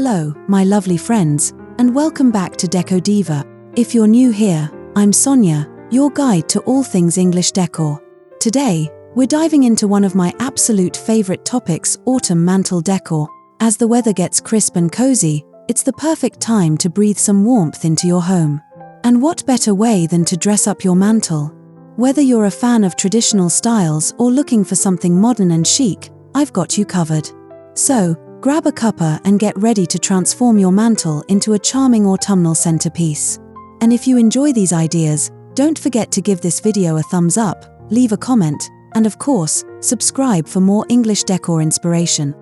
Hello, my lovely friends, and welcome back to Deco Diva. If you're new here, I'm Sonia, your guide to all things English decor. Today, we're diving into one of my absolute favorite topics, autumn mantel decor. As the weather gets crisp and cozy, it's the perfect time to breathe some warmth into your home. And what better way than to dress up your mantel? Whether you're a fan of traditional styles or looking for something modern and chic, I've got you covered. So, grab a cuppa and get ready to transform your mantel into a charming autumnal centerpiece. And if you enjoy these ideas, don't forget to give this video a thumbs up, leave a comment, and of course, subscribe for more English decor inspiration.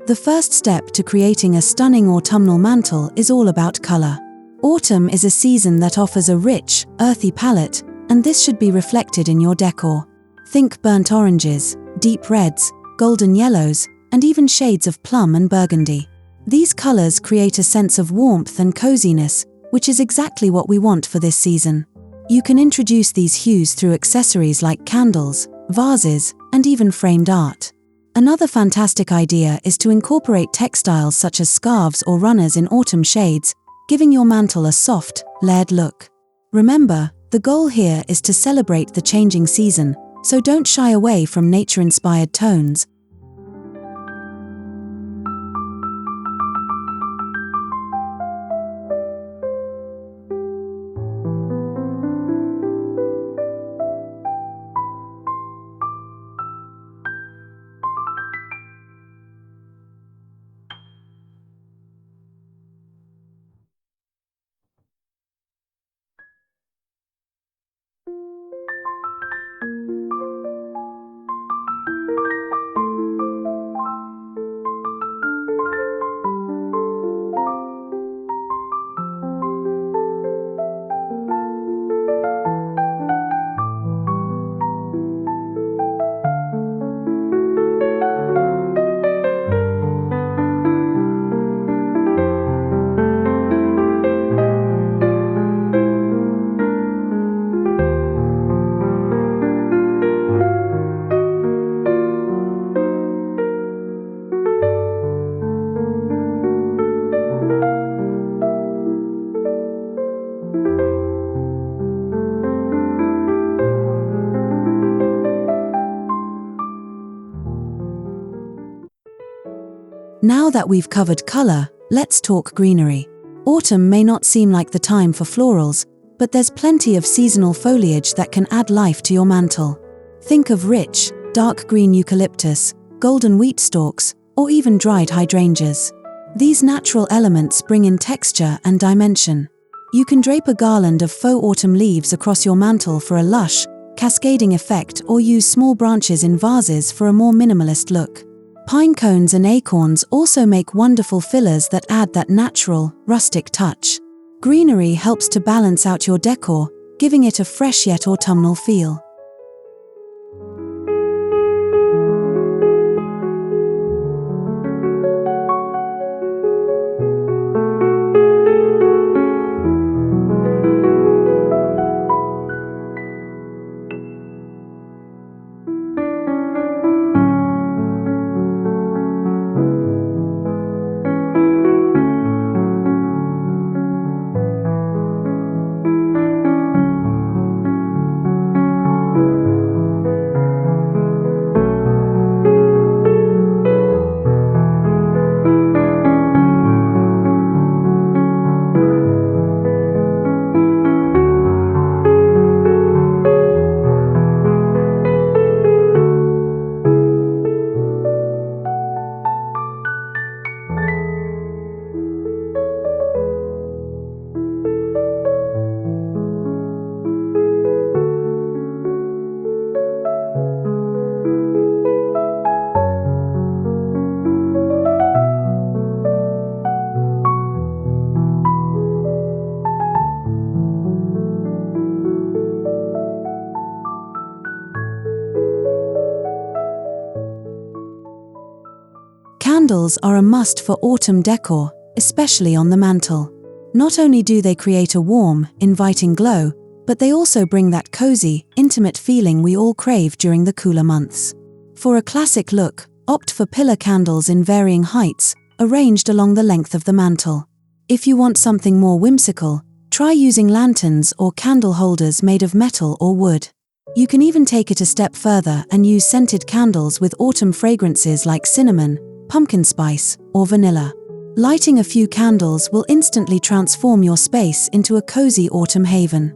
The first step to creating a stunning autumnal mantel is all about color. Autumn is a season that offers a rich, earthy palette, and this should be reflected in your decor. Think burnt oranges, deep reds, golden yellows, and even shades of plum and burgundy. These colors create a sense of warmth and coziness, which is exactly what we want for this season. You can introduce these hues through accessories like candles, vases, and even framed art. Another fantastic idea is to incorporate textiles such as scarves or runners in autumn shades, giving your mantel a soft, layered look. Remember, the goal here is to celebrate the changing season, so don't shy away from nature-inspired tones. Now that we've covered color, let's talk greenery. Autumn may not seem like the time for florals, but there's plenty of seasonal foliage that can add life to your mantel. Think of rich, dark green eucalyptus, golden wheat stalks, or even dried hydrangeas. These natural elements bring in texture and dimension. You can drape a garland of faux autumn leaves across your mantel for a lush, cascading effect, or use small branches in vases for a more minimalist look. Pinecones and acorns also make wonderful fillers that add that natural, rustic touch. Greenery helps to balance out your decor, giving it a fresh yet autumnal feel. Candles are a must for autumn decor, especially on the mantel. Not only do they create a warm, inviting glow, but they also bring that cozy, intimate feeling we all crave during the cooler months. For a classic look, opt for pillar candles in varying heights, arranged along the length of the mantel. If you want something more whimsical, try using lanterns or candle holders made of metal or wood. You can even take it a step further and use scented candles with autumn fragrances like cinnamon, pumpkin spice, or vanilla. Lighting a few candles will instantly transform your space into a cozy autumn haven.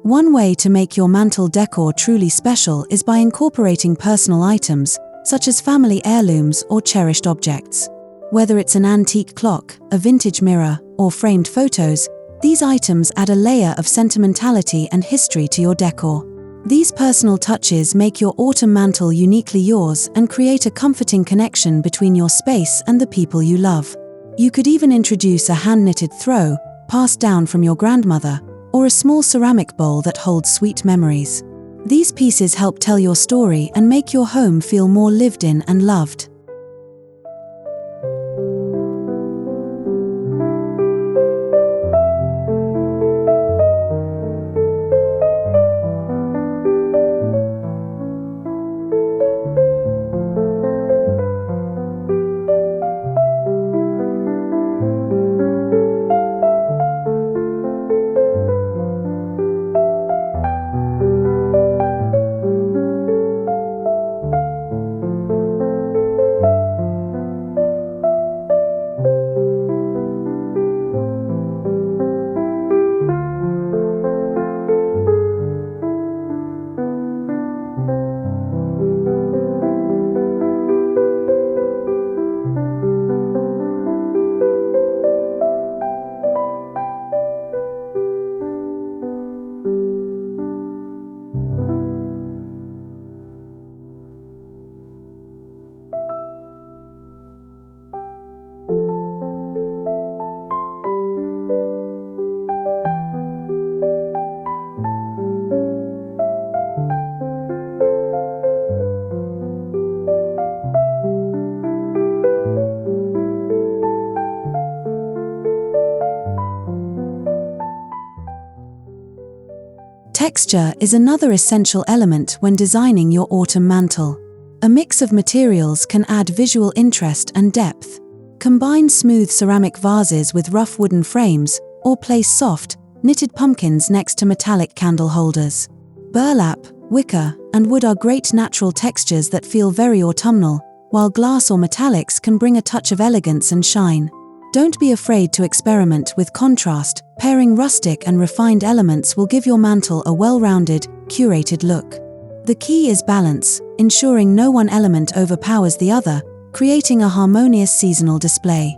One way to make your mantel decor truly special is by incorporating personal items, such as family heirlooms or cherished objects. Whether it's an antique clock, a vintage mirror, or framed photos, these items add a layer of sentimentality and history to your decor. These personal touches make your autumn mantel uniquely yours and create a comforting connection between your space and the people you love. You could even introduce a hand-knitted throw, passed down from your grandmother, or a small ceramic bowl that holds sweet memories. These pieces help tell your story and make your home feel more lived in and loved. Texture is another essential element when designing your autumn mantel. A mix of materials can add visual interest and depth. Combine smooth ceramic vases with rough wooden frames, or place soft, knitted pumpkins next to metallic candle holders. Burlap, wicker, and wood are great natural textures that feel very autumnal, while glass or metallics can bring a touch of elegance and shine. Don't be afraid to experiment with contrast. Pairing rustic and refined elements will give your mantel a well-rounded, curated look. The key is balance, ensuring no one element overpowers the other, creating a harmonious seasonal display.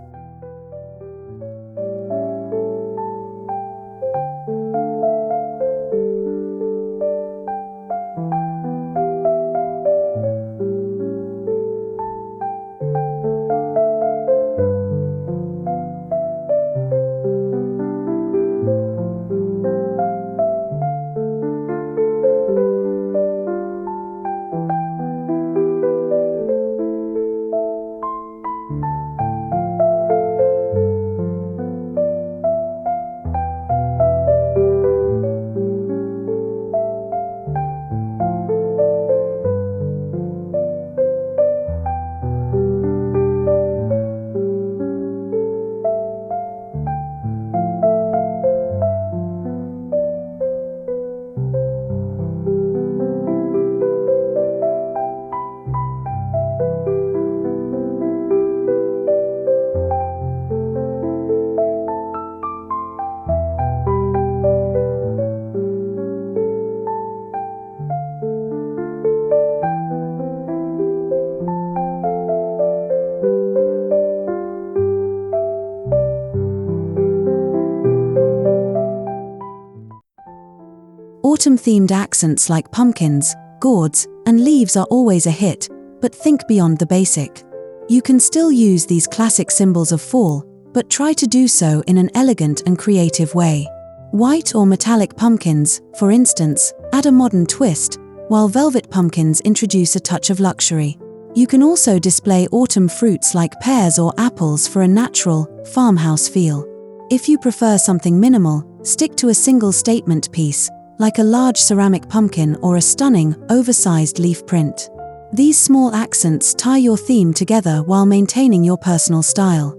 Autumn-themed accents like pumpkins, gourds, and leaves are always a hit, but think beyond the basic. You can still use these classic symbols of fall, but try to do so in an elegant and creative way. White or metallic pumpkins, for instance, add a modern twist, while velvet pumpkins introduce a touch of luxury. You can also display autumn fruits like pears or apples for a natural, farmhouse feel. If you prefer something minimal, stick to a single statement piece, like a large ceramic pumpkin or a stunning, oversized leaf print. These small accents tie your theme together while maintaining your personal style.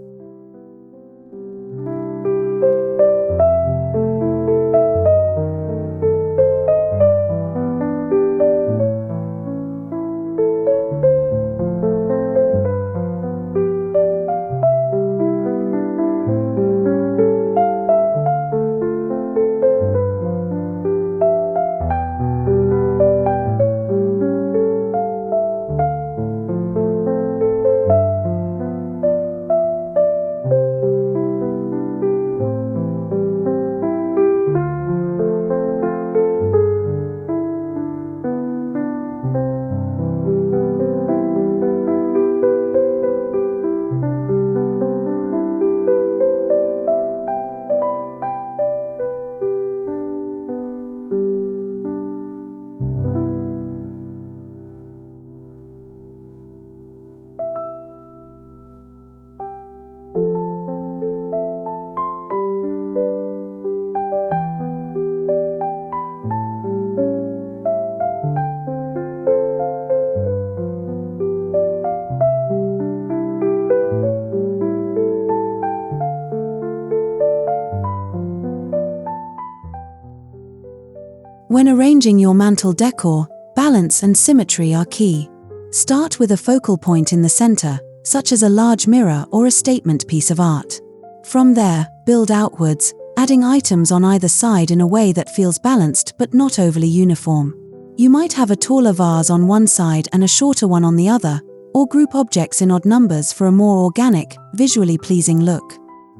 When arranging your mantel decor, balance and symmetry are key. Start with a focal point in the center, such as a large mirror or a statement piece of art. From there, build outwards, adding items on either side in a way that feels balanced but not overly uniform. You might have a taller vase on one side and a shorter one on the other, or group objects in odd numbers for a more organic, visually pleasing look.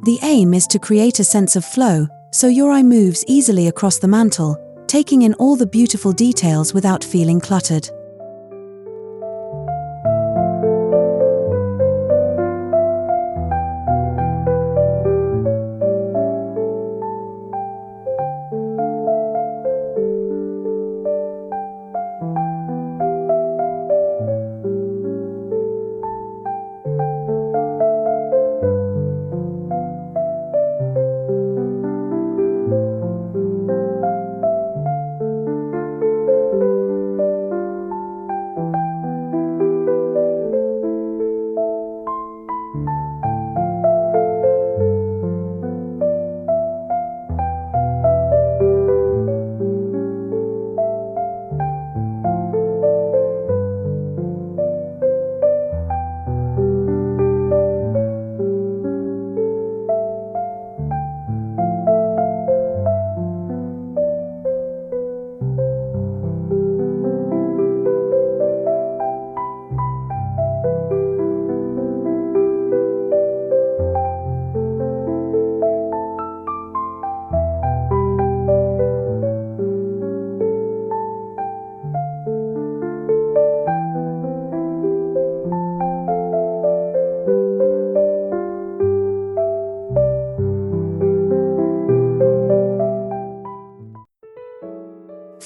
The aim is to create a sense of flow, so your eye moves easily across the mantel, taking in all the beautiful details without feeling cluttered.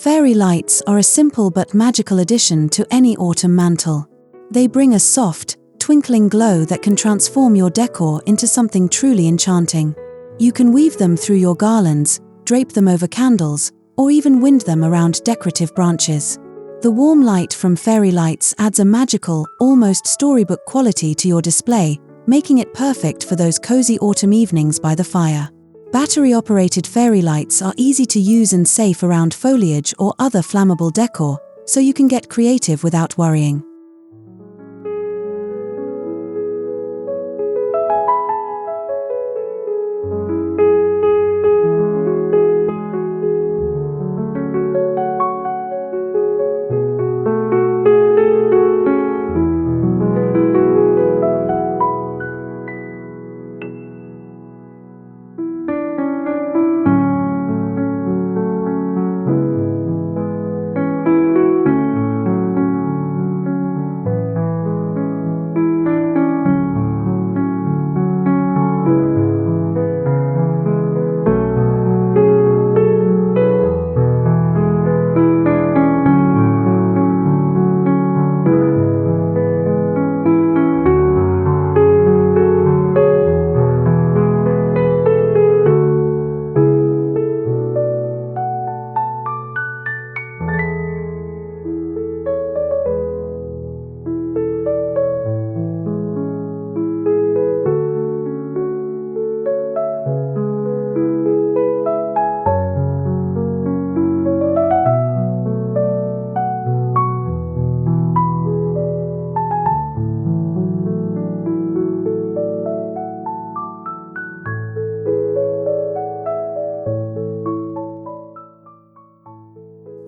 Fairy lights are a simple but magical addition to any autumn mantel. They bring a soft, twinkling glow that can transform your decor into something truly enchanting. You can weave them through your garlands, drape them over candles, or even wind them around decorative branches. The warm light from fairy lights adds a magical, almost storybook quality to your display, making it perfect for those cozy autumn evenings by the fire. Battery-operated fairy lights are easy to use and safe around foliage or other flammable decor, so you can get creative without worrying.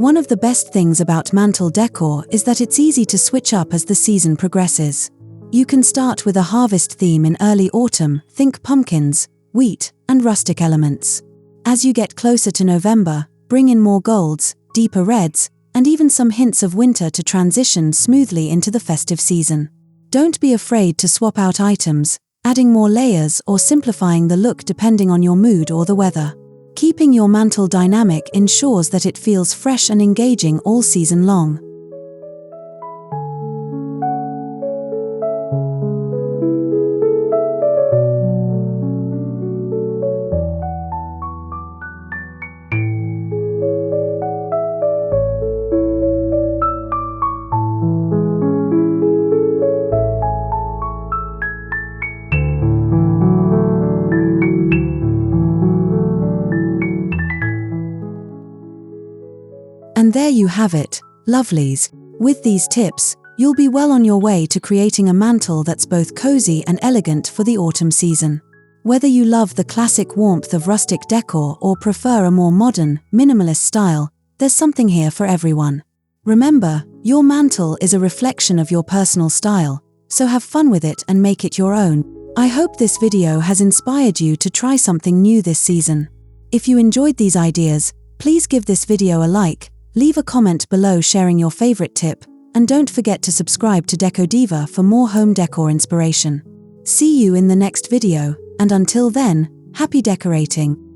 One of the best things about Mantel decor is that it's easy to switch up as the season progresses. You can start with a harvest theme in early autumn, think pumpkins, wheat, and rustic elements. As you get closer to November, bring in more golds, deeper reds, and even some hints of winter to transition smoothly into the festive season. Don't be afraid to swap out items, adding more layers or simplifying the look depending on your mood or the weather. Keeping your mantle dynamic ensures that it feels fresh and engaging all season long. And there you have it, lovelies. With these tips, you'll be well on your way to creating a mantle that's both cozy and elegant for the autumn season. Whether you love the classic warmth of rustic decor or prefer a more modern, minimalist style, there's something here for everyone. Remember, your mantle is a reflection of your personal style, so have fun with it and make it your own. I hope this video has inspired you to try something new this season. If you enjoyed these ideas, please give this video a like, leave a comment below sharing your favorite tip, and don't forget to subscribe to Deco Diva for more home decor inspiration. See you in the next video, and until then, happy decorating!